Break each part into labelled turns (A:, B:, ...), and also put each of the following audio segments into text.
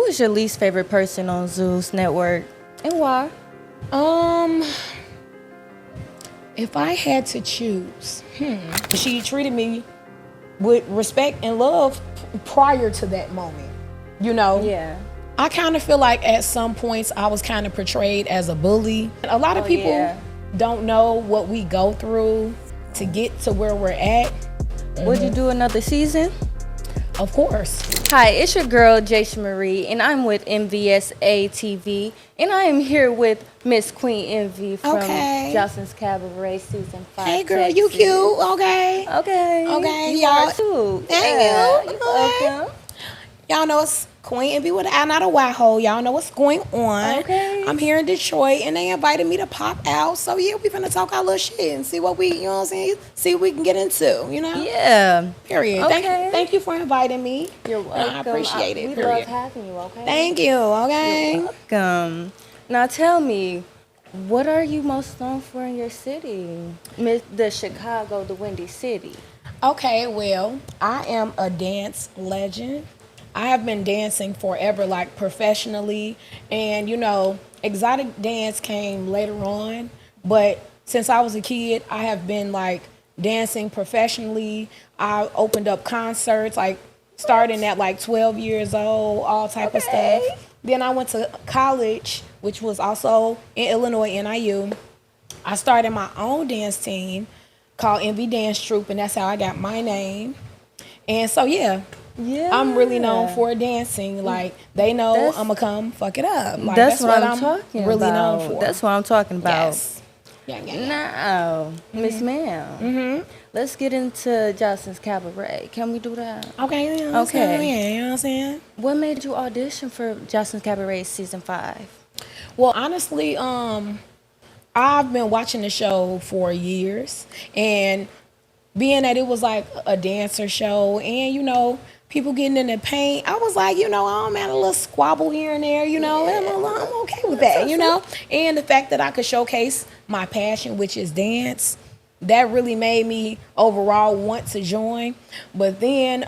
A: is your least favorite person on Zeus Network and why?
B: Um, if I had to choose, she treated me with respect and love prior to that moment. You know?
A: Yeah.
B: I kind of feel like at some points I was kind of portrayed as a bully. A lot of people don't know what we go through to get to where we're at.
A: Would you do another season?
B: Of course.
A: Hi, it's your girl Jayshia Marie, and I'm with MVSA TV, and I am here with Miss Queen Envi from Joseline's Cabaret season 5.
B: Hey girl,
A: Texas.
B: you cute. Okay.
A: Okay, you
B: y'all
A: are too.
B: Thank you.
A: You're welcome.
B: Y'all know it's Queen Envi with an eye, not a Y hole. Y'all know what's going on.
A: Okay.
B: I'm here in Detroit, and they invited me to pop out. So yeah, we finna talk our little shit and see what we, you know what I'm saying? See what we can get into, you know?
A: Yeah.
B: Period.
A: Okay.
B: Thank you for inviting me.
A: You're welcome.
B: I appreciate it.
A: We love having you, okay?
B: Thank you, okay?
A: You're welcome. Now tell me, what are you most known for in your city? The Chicago, the Windy City.
B: Okay, well, I am a dance legend. I have been dancing forever, like professionally. And, you know, exotic dance came later on. But since I was a kid, I have been like dancing professionally. I opened up concerts, like starting at like 12 years old, all type of stuff. Then I went to college, which was also in Illinois, NIU. I started my own dance team called Envi Dance Troupe, and that's how I got my name. And so, yeah. I'm really known for dancing. Like, they know I'm going to come fuck it up. Like,
A: that's what I'm talking
B: really
A: about.
B: known for.
A: That's what I'm talking about.
B: Yes. Yeah.
A: Now, Miss Ma'am, let's get into Joseline's Cabaret. Can we do that?
B: Okay.
A: Okay.
B: You know what I'm saying?
A: What made you audition for Joseline's Cabaret season 5?
B: Well, honestly, I've been watching the show for years. And being that it was like a dancer show and, you know, people getting in the paint, I was like, you know, I'm at a little squabble here and there, you know, and I'm okay with that, you know. And the fact that I could showcase my passion, which is dance, that really made me overall want to join. But then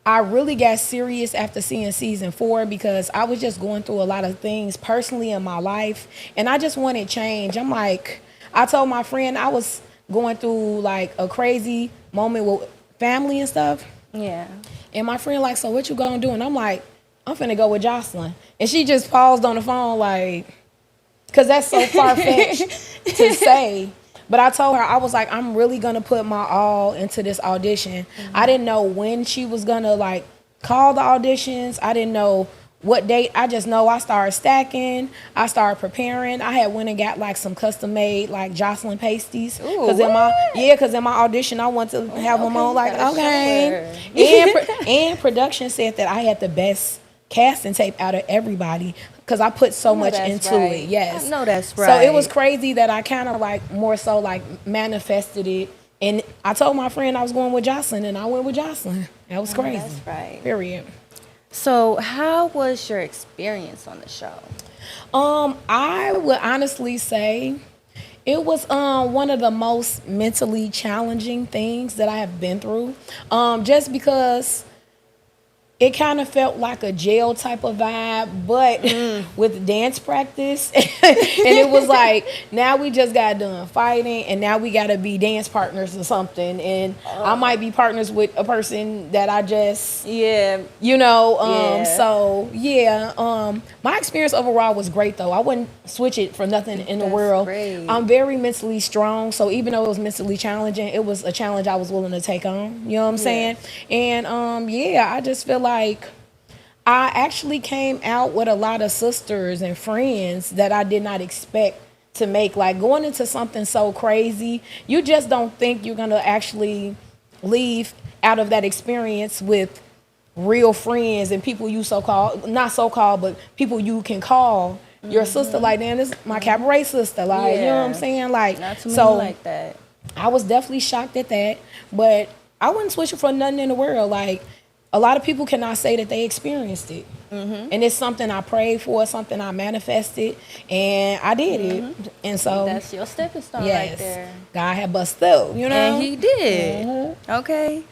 B: I really got serious after seeing season 4 because I was just going through a lot of things personally in my life, and I just wanted change. I'm like, I told my friend I was going through like a crazy moment with family and stuff.
A: Yeah.
B: And my friend like, so what you gonna do? And I'm like, I'm finna go with Joseline. And she just paused on the phone like, cause that's so far-fetched to say. But I told her, I was like, I'm really gonna put my all into this audition. I didn't know when she was gonna like call the auditions. I didn't know what date. I just know I started stacking. I started preparing. I had went and got like some custom made like Joseline pasties. Cause in my audition I want to have them on like and production said that I had the best casting tape out of everybody because I put so much into it. Yes,
A: I know that's right.
B: So it was crazy that I kind of like more so like manifested it. And I told my friend I was going with Joseline, and I went with Joseline. That was crazy.
A: That's right.
B: Period.
A: So how was your experience on the show?
B: I would honestly say it was one of the most mentally challenging things that I have been through. Just because it kind of felt like a jail type of vibe, but with dance practice. And it was like, now we just got done fighting, and now we got to be dance partners or something. And I might be partners with a person that I just, you know. So, my experience overall was great, though. I wouldn't switch it for nothing in the world.
A: Great.
B: I'm very mentally strong, so even though it was mentally challenging, it was a challenge I was willing to take on. You know what I'm saying? And, I just feel like I actually came out with a lot of sisters and friends that I did not expect to make. Like, going into something so crazy, you just don't think you're going to actually leave out of that experience with real friends and people you not so-called, but people you can call your sister. Like, damn, this is my cabaret sister. Like, you know what I'm saying? Like,
A: not too many like that.
B: I was definitely shocked at that, but I wouldn't switch it for nothing in the world. Like, a lot of people cannot say that they experienced it. And it's something I prayed for, something I manifested, and I did it. And so
A: that's your stepping stone right there.
B: God had bust through, you know?
A: And he did. Okay.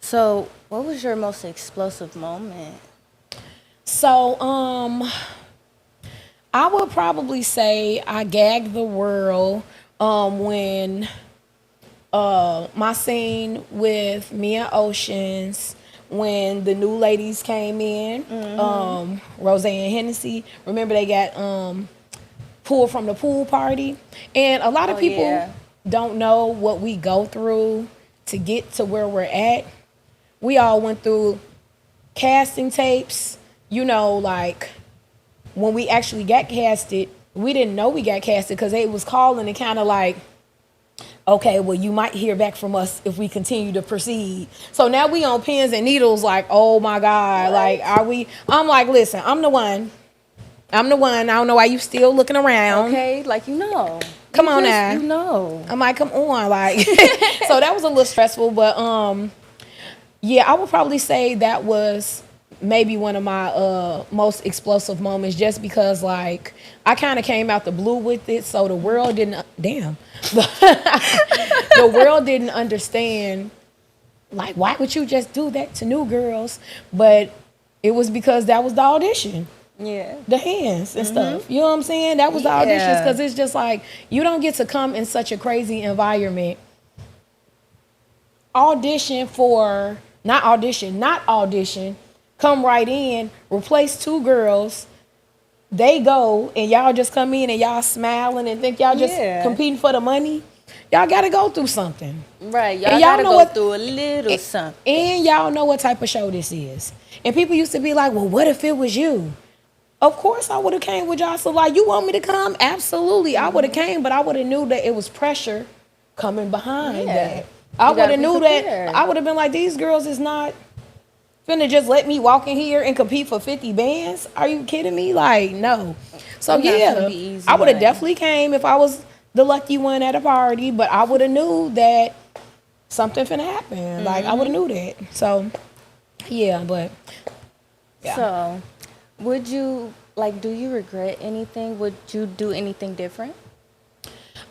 A: So what was your most explosive moment?
B: So, I would probably say I gagged the world when my scene with Mia Oceans, when the new ladies came in, Rose and Hennessy. Remember they got pulled from the pool party, and a lot of people don't know what we go through to get to where we're at. We all went through casting tapes, you know, like when we actually got casted, we didn't know we got casted because they was calling and kind of like, okay, well, you might hear back from us if we continue to proceed. So now we on pins and needles like, oh my God, like, are we? I'm like, listen, I'm the one. I don't know why you still looking around.
A: Okay, like, you know.
B: Come on now.
A: You know.
B: I'm like, come on, like. So that was a little stressful, but yeah, I would probably say that was maybe one of my most explosive moments, just because like I kind of came out the blue with it, so the world didn't the world didn't understand, like, why would you just do that to new girls? But it was because that was the audition.
A: Yeah.
B: The hands and stuff. You know what I'm saying? That was the auditions, because it's just like, you don't get to come in such a crazy environment. Not audition, come right in, replace two girls. They go, and y'all just come in and y'all smiling and think y'all just competing for the money. Y'all got to go through something.
A: Right. Y'all got to go through a little something.
B: And y'all know what type of show this is. And people used to be like, well, what if it was you? Of course I would have came with y'all. So like, you want me to come? Absolutely. I would have came, but I would have knew that it was pressure coming behind that. I would have knew that. I would have been like, these girls is not finna just let me walk in here and compete for 50 bands. Are you kidding me? Like, no. So yeah, I would have definitely came if I was the lucky one at a party, but I would have knew that something finna happen. Like, I would have knew that. So yeah, but yeah.
A: So would you, like, do you regret anything? Would you do anything different?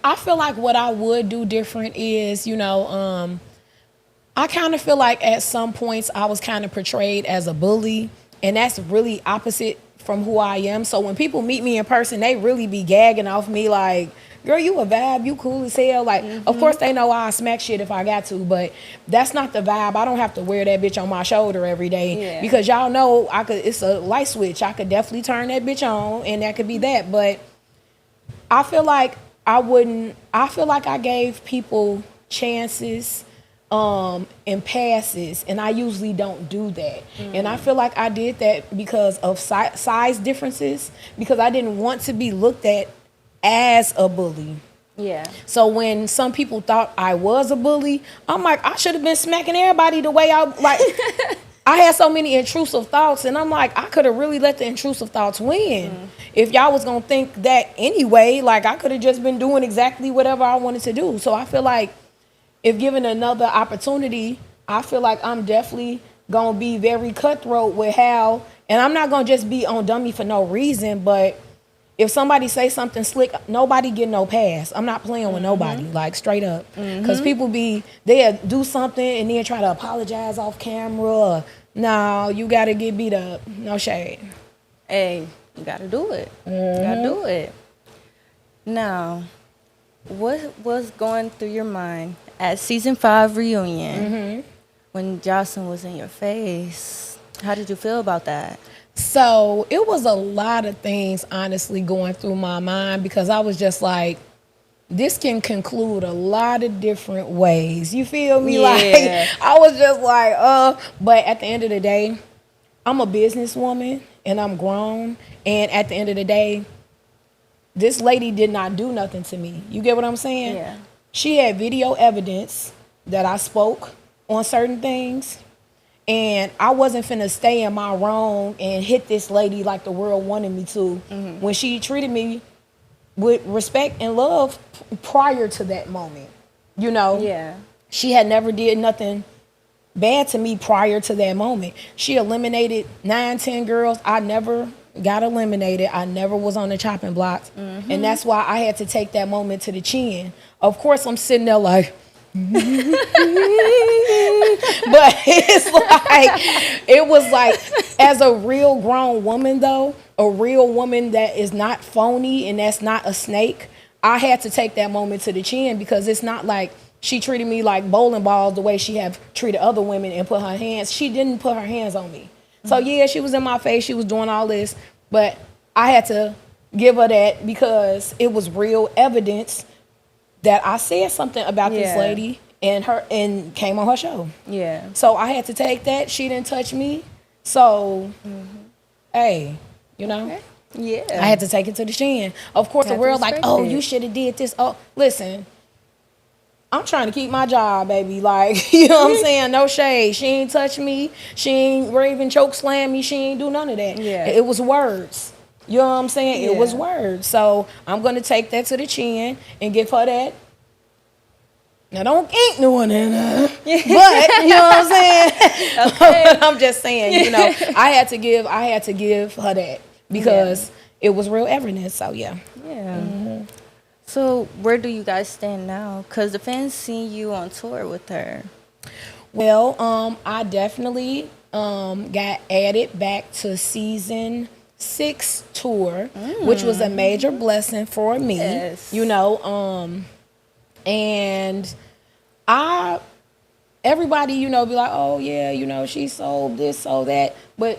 B: I feel like what I would do different is, you know, I kind of feel like at some points I was kind of portrayed as a bully, and that's really opposite from who I am. So when people meet me in person, they really be gagging off me like, girl, you a vibe, you cool as hell. Like, of course they know I'll smack shit if I got to, but that's not the vibe. I don't have to wear that bitch on my shoulder every day because y'all know it's a light switch. I could definitely turn that bitch on, and that could be that. But I feel like I gave people chances and passes, and I usually don't do that. And I feel like I did that because of size differences, because I didn't want to be looked at as a bully. Yeah. So when some people thought I was a bully, I'm like, I should have been smacking everybody the way I like. I had so many intrusive thoughts, and I'm like, I could have really let the intrusive thoughts win. If y'all was gonna think that anyway, like, I could have just been doing exactly whatever I wanted to do. So I feel like if given another opportunity, I feel like I'm definitely gonna be very cutthroat with how, and I'm not gonna just be on dummy for no reason, but if somebody say something slick, nobody get no pass. I'm not playing with nobody, like, straight up. Because people they'll do something and then try to apologize off camera. No, you got to get beat up. No shade.
A: Hey, you got to do it. You got to do it. Now, what was going through your mind at season 5 reunion when Joseline was in your face? How did you feel about that?
B: So it was a lot of things, honestly, going through my mind, because I was just like, this can conclude a lot of different ways. You feel me? Like, I was just like, but at the end of the day, I'm a businesswoman and I'm grown. And at the end of the day, this lady did not do nothing to me. You get what I'm saying? Yeah. She had video evidence that I spoke on certain things. And I wasn't finna stay in my wrong and hit this lady like the world wanted me to when she treated me with respect and love prior to that moment. You know? Yeah. She had never did nothing bad to me prior to that moment. She eliminated 9, 10 girls. I never got eliminated. I never was on the chopping block. And that's why I had to take that moment to the chin. Of course, I'm sitting there like, But it was like, as a real grown woman though, a real woman that is not phony and that's not a snake, I had to take that moment to the chin, because it's not like she treated me like bowling balls the way she have treated other women and put her hands. She didn't put her hands on me. So yeah, she was in my face, she was doing all this, but I had to give her that because it was real evidence that I said something about this lady and came on her show.
A: Yeah.
B: So I had to take that. She didn't touch me. So hey, you know.
A: Okay. Yeah.
B: I had to take it to the chin. Of course, the world like, oh, you should have did this. Oh, listen. I'm trying to keep my job, baby. Like, you know what I'm saying? No shade. She ain't touch me. She ain't raven choke slam me. She ain't do none of that.
A: Yeah.
B: It was words. You know what I'm saying?
A: Yeah.
B: It was words. So I'm going to take that to the chin and give her that. Now, don't ain't doing it. But, you know what I'm saying? Okay. I'm just saying, you know, I had to give her that because it was real evidence. So, yeah.
A: Yeah. So where do you guys stand now? Because the fans seen you on tour with her.
B: Well, I definitely got added back to season 6 tour, which was a major blessing for me.
A: Yes.
B: You know, and everybody, you know, be like, oh yeah, you know, she sold this, sold that, but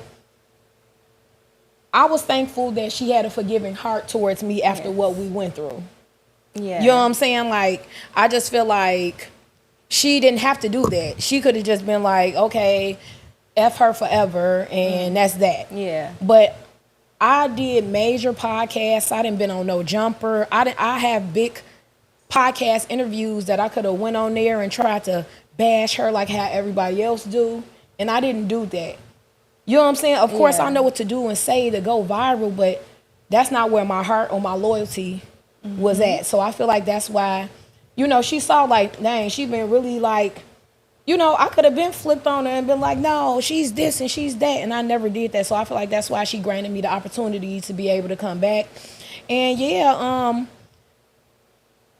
B: I was thankful that she had a forgiving heart towards me after what we went through.
A: Yeah.
B: You know what I'm saying? Like, I just feel like she didn't have to do that. She could have just been like, okay, F her forever, and that's that.
A: Yeah.
B: But I did major podcasts. I didn't been on no jumper. I have big podcast interviews that I could have went on there and tried to bash her like how everybody else do. And I didn't do that. You know what I'm saying? Of course, I know what to do and say to go viral, but that's not where my heart or my loyalty was at. So I feel like that's why, you know, she saw like, dang, she been really like, you know, I could have been flipped on her and been like, no, she's this and she's that. And I never did that. So I feel like that's why she granted me the opportunity to be able to come back. And yeah,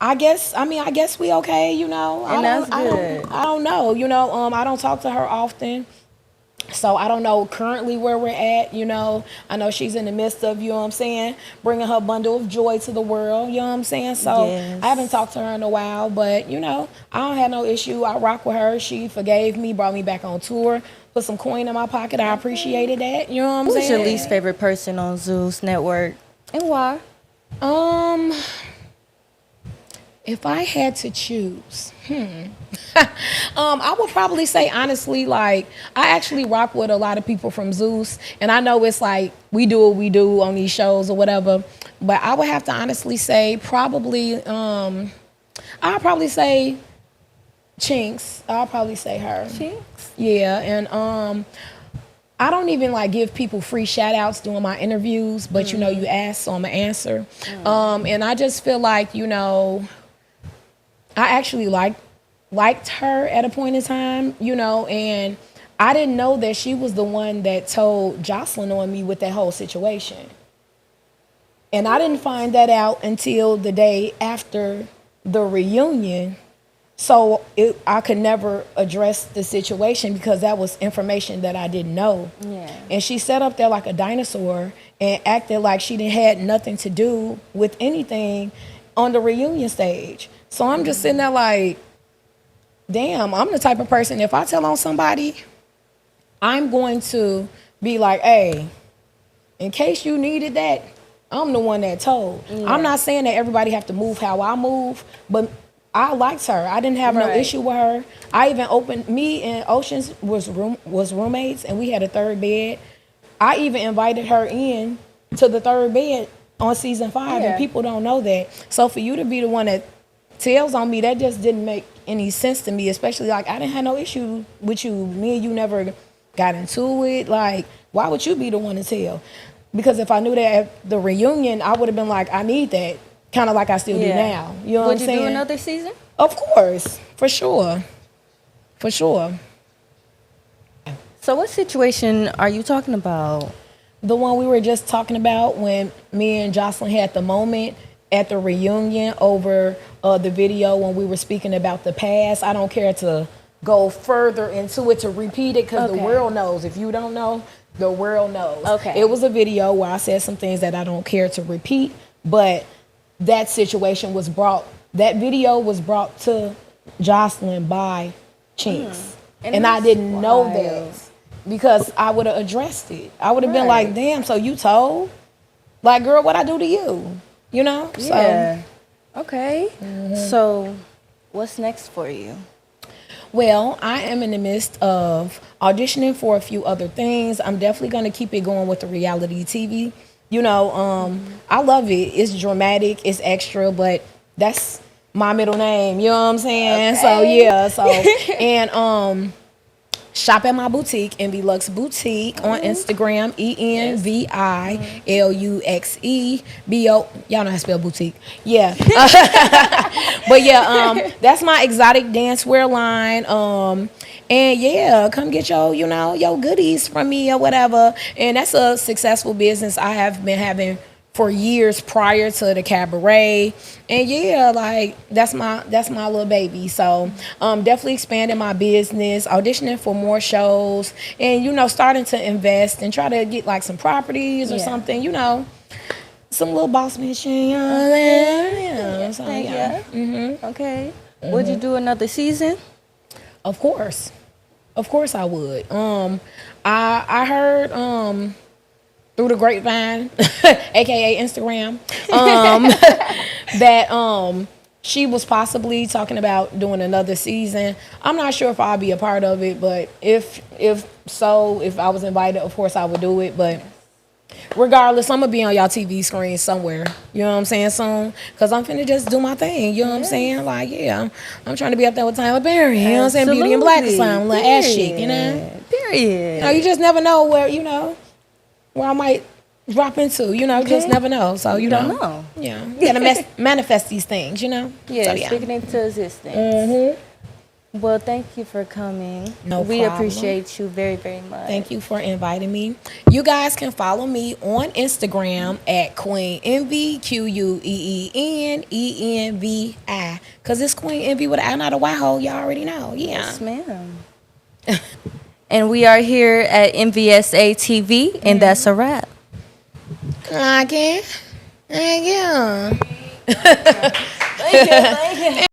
B: I guess we okay, you know.
A: And that's good.
B: I don't know, you know, I don't talk to her often. So I don't know currently where we're at, you know. I know she's in the midst of, you know what I'm saying, bringing her bundle of joy to the world, you know what I'm saying? So
A: Yes.
B: I haven't talked to her in a while, but, you know, I don't have no issue. I rock with her. She forgave me, brought me back on tour, put some coin in my pocket. I appreciated that, you know what I'm saying?
A: Who's your least favorite person on Zeus Network, and why?
B: If I had to choose, I would probably say, honestly, like, I actually rock with a lot of people from Zeus, and I know it's like we do what we do on these shows or whatever, but I would have to honestly say probably, I'll probably say Chinx. I'll probably say her.
A: Chinx?
B: Yeah, and I don't even like give people free shout outs doing my interviews, but you know, you ask, so I'm gonna answer. And I just feel like, you know, I actually liked her at a point in time, you know, and I didn't know that she was the one that told Joseline on me with that whole situation. And I didn't find that out until the day after the reunion. So I could never address the situation because that was information that I didn't know.
A: Yeah.
B: And she sat up there like a dinosaur and acted like she didn't had nothing to do with anything on the reunion stage. So I'm just sitting there like, damn, I'm the type of person, if I tell on somebody, I'm going to be like, hey, in case you needed that, I'm the one that told. Yeah. I'm not saying that everybody have to move how I move, but I liked her. I didn't have no issue with her. I even opened, me and Oceans was roommates, and we had a third bed. I even invited her in to the third bed on season 5, and people don't know that. So for you to be the one that tells on me, that just didn't make any sense to me, especially like I didn't have no issue with you. Me and you never got into it. Like, why would you be the one to tell? Because if I knew that at the reunion, I would have been like, I need that. Kind of like I still do now. You know what I'm saying?
A: Would you do another season?
B: Of course. For sure. For sure.
A: So what situation are you talking about?
B: The one we were just talking about when me and Joseline had the moment at the reunion over the video when we were speaking about the past. I don't care to go further into it to repeat it because the world knows. If you don't know, the world knows.
A: Okay.
B: It was a video where I said some things that I don't care to repeat, but that situation was that video was brought to Joseline by Chinx. And I didn't know that because I would have addressed it. I would have been like, damn, so you told? Like, girl, what I do to you? You know?
A: Yeah. Okay. So what's next for you?
B: Well, I am in the midst of auditioning for a few other things. I'm definitely going to keep it going with the reality TV. You know, I love it. It's dramatic, it's extra, but that's my middle name. You know what I'm saying?
A: Okay.
B: So yeah, and shop at my boutique, Envi Luxe Boutique, on Instagram, ENVILUXEBO. Y'all know how to spell boutique. Yeah. But yeah, that's my exotic dancewear line. And yeah, come get your goodies from me or whatever. And that's a successful business I have been having for years prior to the Cabaret. And yeah, like that's my little baby. So definitely expanding my business, auditioning for more shows, and starting to invest and try to get like some properties or something, some little boss mission. So yeah.
A: Okay. Would you do another season?
B: Of course I would. I heard through the grapevine, aka Instagram, that she was possibly talking about doing another season. I'm not sure if I'll be a part of it, but if I was invited, of course I would do it. But regardless, I'm gonna be on y'all TV screen somewhere. You know what I'm saying? Soon, cause I'm finna just do my thing. You know what I'm saying? Like, yeah, I'm trying to be up there with Tyler Perry. You know what I'm saying? Beauty and Black or something, like ass chick. You know?
A: Period.
B: You just never know where I might drop into. You just never know. So you
A: don't know.
B: Yeah, you gotta manifest these things.
A: Yeah,
B: so,
A: speaking into existence. Well, thank you for coming. We
B: problem.
A: appreciate you very, very much.
B: Thank you for inviting me. You guys can follow me on Instagram at Queen Envi, QUEENENVI, because it's Queen Envi with an I, not a Y hole. Y'all already know. Yeah.
A: Yes, ma'am. And we are here at MVSA TV, and that's a wrap.
B: Thank you.
A: Thank you.